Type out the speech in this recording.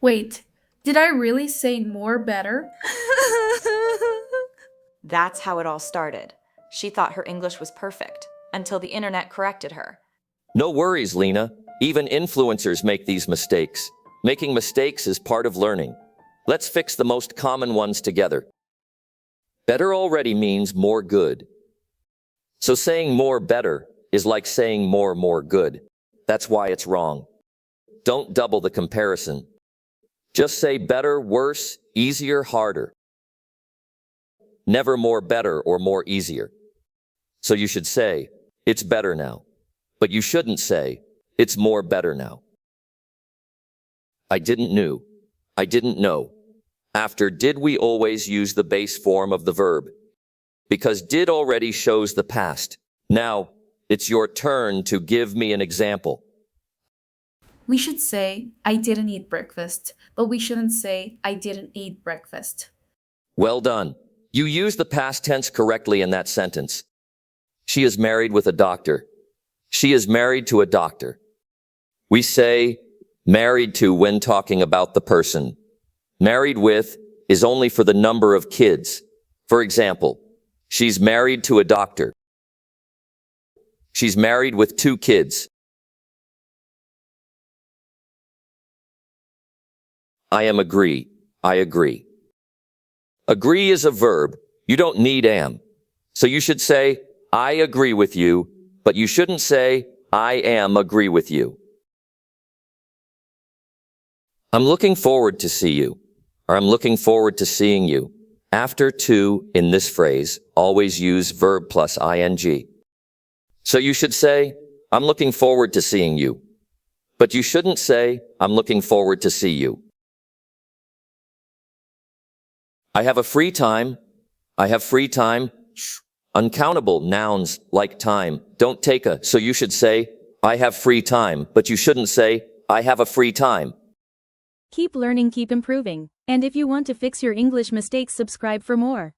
Wait, did I really say more better? That's how it all started. She thought her English was perfect, until the internet corrected her. No worries, Lena. Even influencers make these mistakes. Making mistakes is part of learning. Let's fix the most common ones together. Better already means more good. So saying more better is like saying more good. That's why it's wrong. Don't double the comparison. Just say better, worse, easier, harder. Never more better or more easier. So you should say, it's better now. But you shouldn't say, it's more better now. I didn't knew. I didn't know. After did we always use the base form of the verb? Because did already shows the past. Now, it's your turn to give me an example. We should say, I didn't eat breakfast, but we shouldn't say, I didn't eat breakfast. Well done. You used the past tense correctly in that sentence. She is married with a doctor. She is married to a doctor. We say married to when talking about the person. Married with is only for the number of kids. For example, she's married to a doctor. She's married with 2 kids. I am agree. I agree. Agree is a verb. You don't need am. So you should say, I agree with you, but you shouldn't say, I am agree with you. I'm looking forward to see you, or I'm looking forward to seeing you. After to in this phrase, always use verb plus ing. So you should say, I'm looking forward to seeing you. But you shouldn't say, I'm looking forward to see you. I have a free time. I have free time. Uncountable nouns like time don't take a, so you should say, I have free time, but you shouldn't say, I have a free time. Keep learning, keep improving. And if you want to fix your English mistakes, subscribe for more.